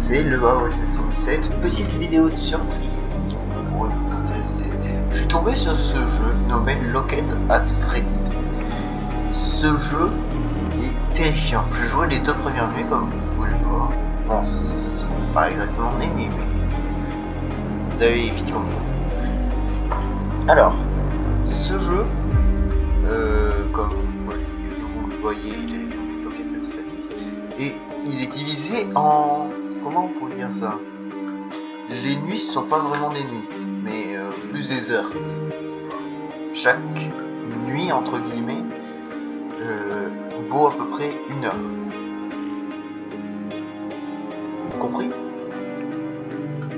c'est le AOS 117, petite vidéo surprise qui pourrait vous intéresser. Je suis tombé sur ce jeu nommé Locked at Freddy's. Ce jeu est terrifiant. J'ai joué les 2 premières nuits comme vous pouvez le voir. Bon, c'est pas exactement des nuits, mais vous avez vite compris. Alors, ce jeu, comme vous le voyez, il est nommé Locked at Freddy's et il est divisé en... Comment on pourrait dire ça? Les nuits sont pas vraiment des nuits, mais plus des heures. Chaque nuit, entre guillemets, vaut à peu près 1 heure. Compris?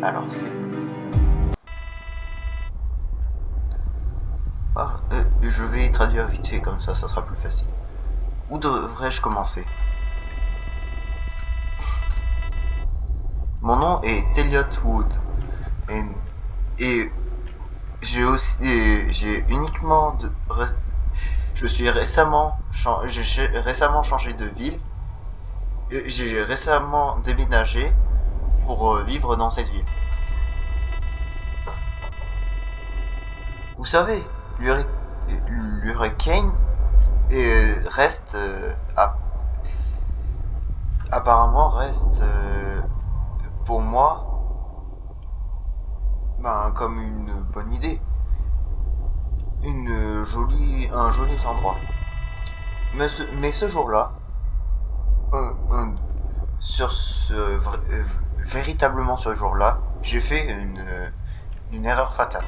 Alors c'est parti. Je vais traduire vite fait, comme ça sera plus facile. Où devrais-je commencer? Mon nom est Elliot Wood et j'ai uniquement j'ai récemment changé de ville. J'ai récemment déménagé pour vivre dans cette ville. Vous savez, l'hurricane reste apparemment reste pour moi comme une bonne idée, un joli endroit. Mais ce jour-là, véritablement ce jour-là, j'ai fait une erreur fatale.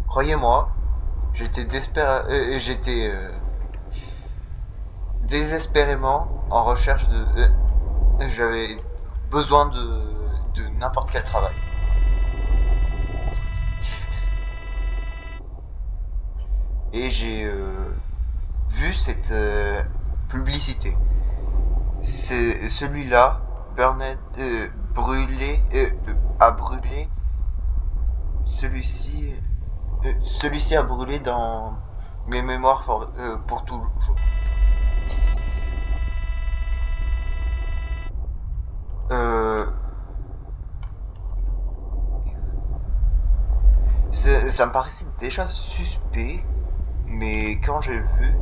Croyez-moi, j'étais désespérément en recherche de... j'avais besoin de n'importe quel travail. Et j'ai vu cette publicité. C'est celui-là, a brûlé. Celui-ci a brûlé dans mes mémoires pour toujours. Ça me paraissait déjà suspect, mais quand j'ai vu,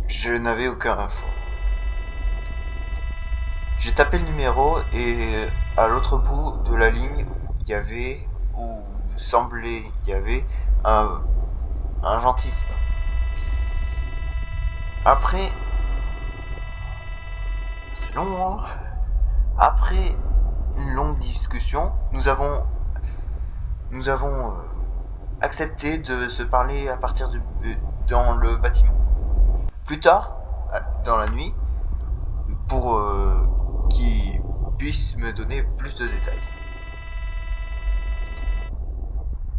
je n'avais aucun choix. J'ai tapé le numéro et à l'autre bout de la ligne, il y avait un gentil. Après, c'est long, hein. Après une longue discussion, nous avons accepté de se parler à partir dans le bâtiment. Plus tard, dans la nuit, pour qu'il puisse me donner plus de détails.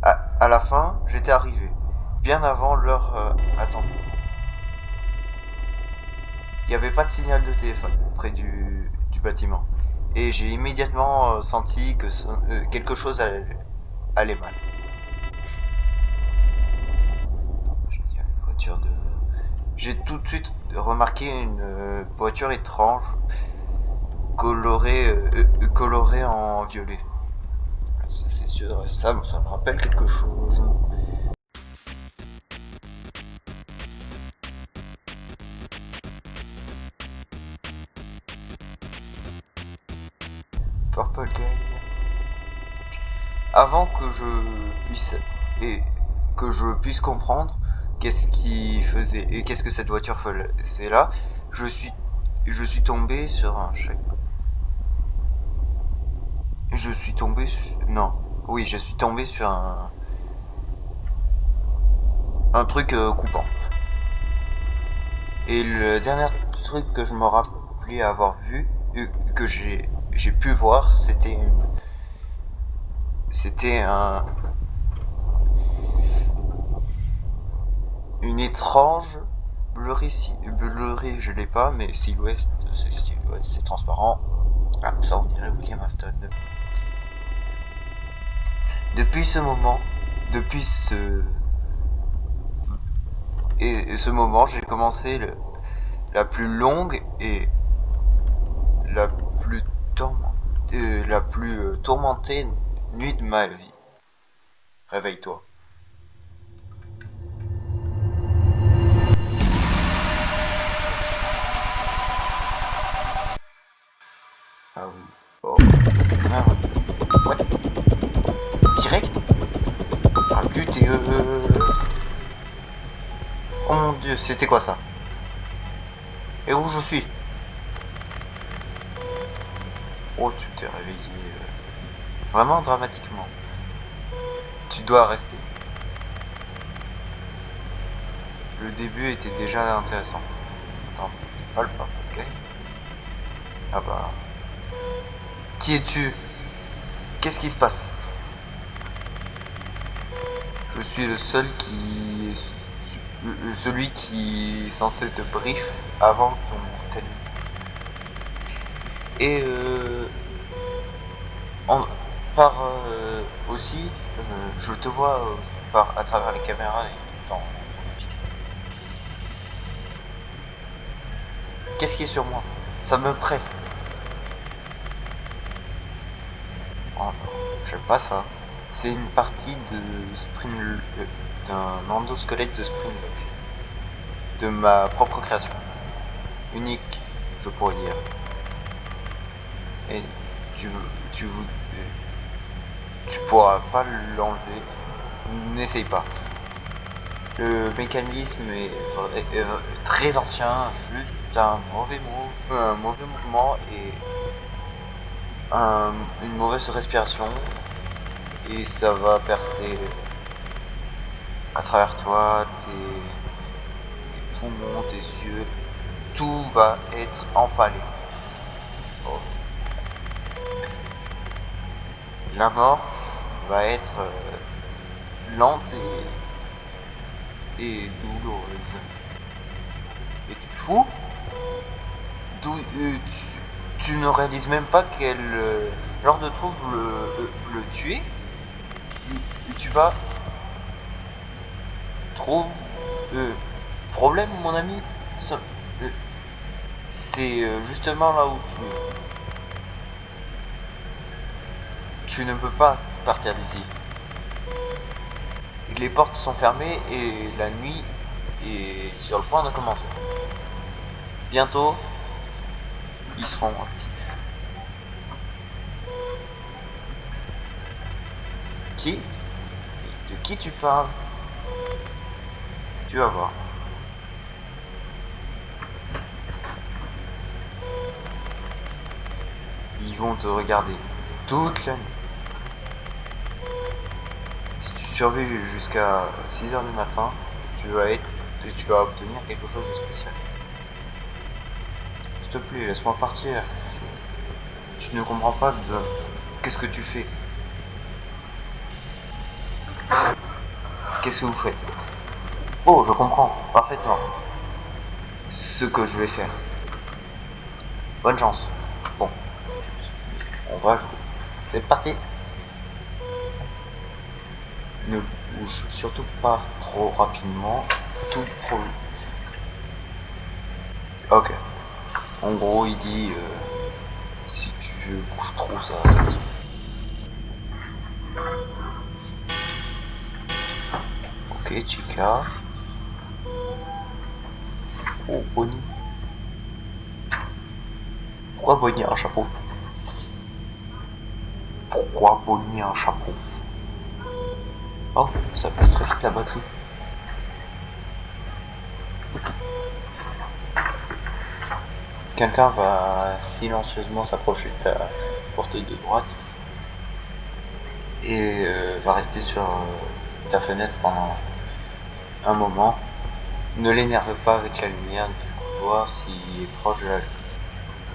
À la fin, j'étais arrivé, bien avant l'heure attendue. Il n'y avait pas de signal de téléphone près du bâtiment, et j'ai immédiatement senti que quelque chose allait mal. J'ai tout de suite remarqué une voiture étrange, colorée en violet. Ça, c'est sûr, ça me rappelle quelque chose. Purple Guy. Avant que je puisse comprendre qu'est-ce qu'il faisait et qu'est-ce que cette voiture faisait là, je suis tombé sur un chèque. Je suis tombé sur un truc coupant. Et le dernier truc que je me rappelais avoir vu, que j'ai pu voir, c'était une étrange bleurie, je l'ai pas, mais silhouette, c'est transparent. Ah, ça on dirait William Afton. Depuis ce moment, ce moment, j'ai commencé la plus longue et la plus tourmentée nuit de ma vie. Réveille-toi. Ah oui. Oh, merde. What? Direct? Ah putain. Oh mon dieu, c'était quoi ça? Et où je suis? Oh, tu t'es réveillé vraiment dramatiquement. Tu dois rester. Le début était déjà intéressant. Attends, c'est pas le pas, ok? Ah bah... Qui es-tu? Qu'est-ce qui se passe? Je suis le seul celui qui est censé te brief avant ton tel. Et aussi, je te vois à travers les caméras et dans ton fixe. Qu'est-ce qui est sur moi? Ça me presse. Oh non, j'aime pas ça. C'est une partie d'un endosquelette de Springlock. De ma propre création. Unique, je pourrais dire. Et tu pourras pas l'enlever. N'essaye pas. Le mécanisme est très ancien, juste un mauvais mouvement et une mauvaise respiration et ça va percer à travers toi, tes poumons, tes yeux, tout va être empalé. Oh. La mort va être lente et douloureuse. Et tu te fous? Tu ne réalises même pas quel genre de trouve le tuer. Tu vas trouver problème, mon ami. C'est justement là où tu ne peux pas partir d'ici. Les portes sont fermées et la nuit est sur le point de commencer. Bientôt, ils seront actifs. Qui? De qui tu parles? Tu vas voir. Ils vont te regarder toute la nuit. Si tu survis jusqu'à 6h du matin, tu vas obtenir quelque chose de spécial. S'il te plaît, laisse-moi partir. Tu ne comprends pas qu'est-ce que tu fais. Qu'est-ce que vous faites? Oh, je comprends parfaitement ce que je vais faire. Bonne chance. Bon, on va jouer. C'est parti. Ne bouge surtout pas trop rapidement. Tout trop. Ok. En gros, il dit si tu bouges trop, ça va s'activer. Ok, Chica. Oh, Bonnie. Pourquoi Bonnie a un chapeau? Pourquoi Bonnie a un chapeau? Oh, ça passe très vite la batterie. Quelqu'un va silencieusement s'approcher de ta porte de droite et va rester sur ta fenêtre pendant un moment. Ne l'énerve pas avec la lumière du couloir s'il est proche de la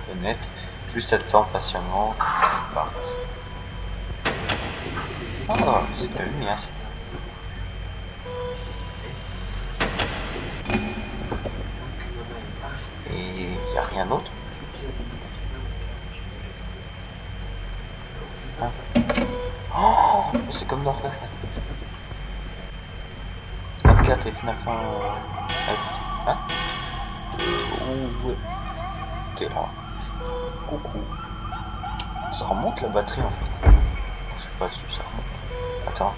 fenêtre. Juste attends patiemment qu'il parte. Oh, c'est la lumière. Et il n'y a rien d'autre. Ah, oh, c'est comme dans FNAF 4. FNAF 4 et FNAF 1. Hein? trouve. T'es là. Coucou. Ça remonte la batterie en fait. Je suis pas dessus, ça remonte. Attends.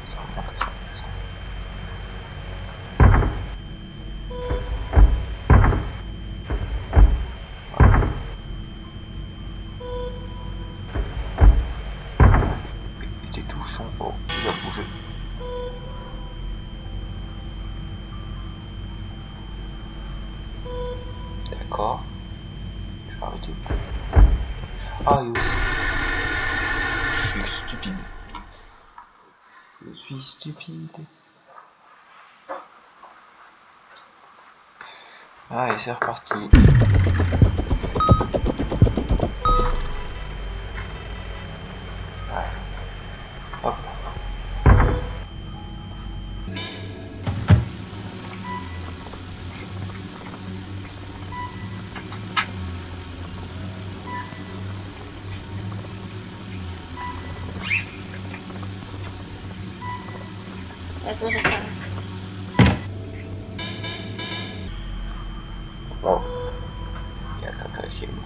Ça remonte à 100%. Oh, il a bougé. D'accord. Je vais arrêter. Ah, et aussi. Je suis stupide. Je suis stupide. Allez, c'est reparti. Ouais. Hop. Vas-y, Victor. Bon. Il y a qu'un seul film.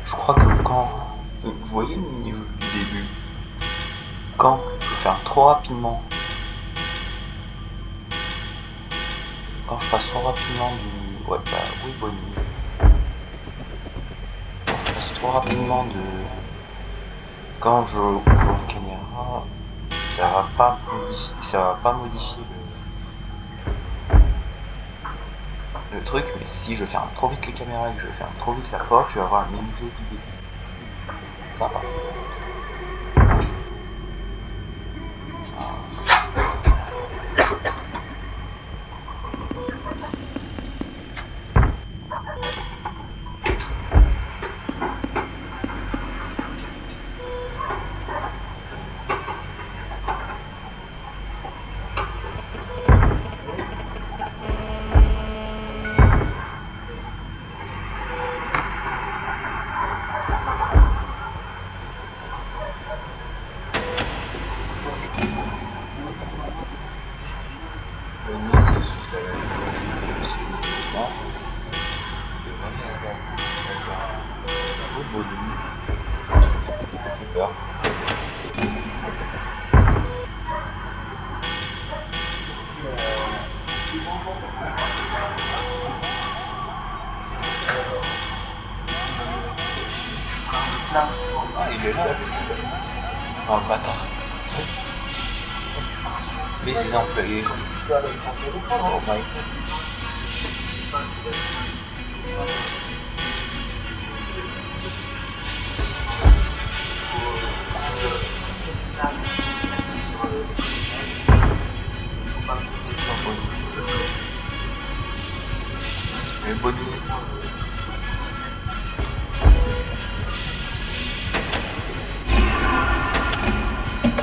Je crois que quand... Vous voyez le niveau du début? Quand je vais faire trop rapidement. Quand je passe trop rapidement du... Ouais, bah oui, Bonnie. Quand je passe trop rapidement de... Quand je ouvre la caméra, ça va pas modifier le truc, mais si je ferme trop vite les caméras et que je ferme trop vite la porte, je vais avoir le même jeu du début. Sympa. Ah, il est là. Oh, le bâtard. Mais ses employés. Oh my god. Mais Bonnie.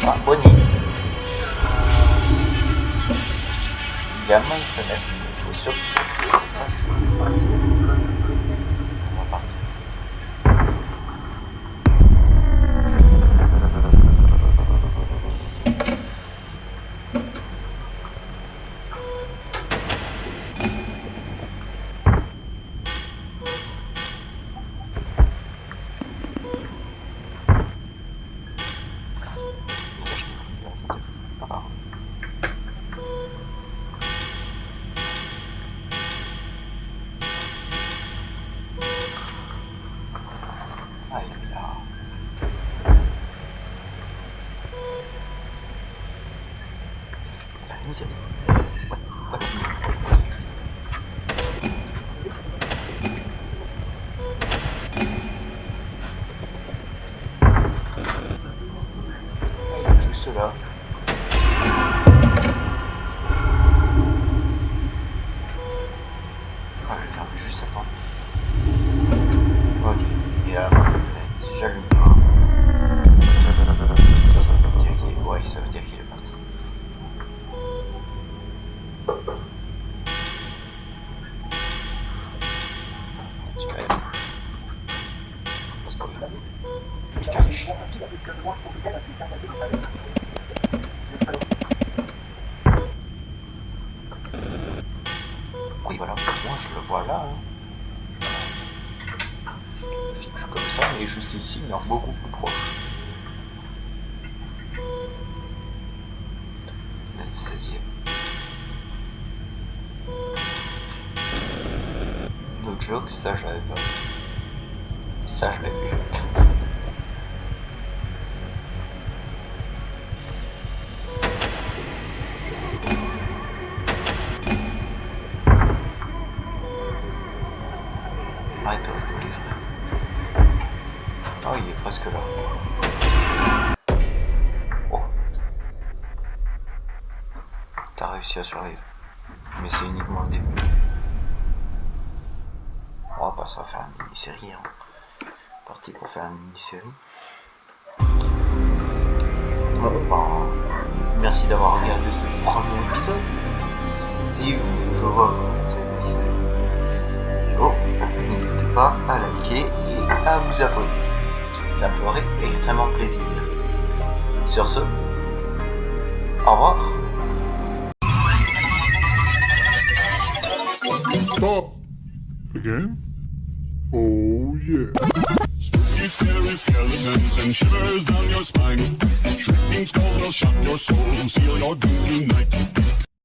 Ah, Bonnie. Évidemment, il peut mettre. Il faut surtout on va partir. Ah, il est là. La misérie. Il est juste là. Ah, je vais fermer juste attendre. Ok. Et là, si j'allume pas, ça veut dire qu'il est parti. Oui, voilà, moi je le vois là. Hein. Je fixe comme ça, et juste ici, il est beaucoup plus proche. 16e. No joke, ça j'avais pas. Ça je l'ai vu. Arrête-toi de bouger, frère. Oh, il est presque là. Oh. T'as réussi à survivre. Mais c'est uniquement le début. On va pas se refaire une mini-série. Hein. Parti pour faire une mini-série. Bon, ben, merci d'avoir regardé ce premier épisode. Si je vois que vous aimez cette vidéo, n'hésitez pas à liker et à vous abonner. Ça me ferait extrêmement plaisir. Sur ce, au revoir. Stop! Again? Oh yeah. Spooky, scary skeletons and shivers down your spine. Shrieking skulls will shock your soul, seal your doom tonight.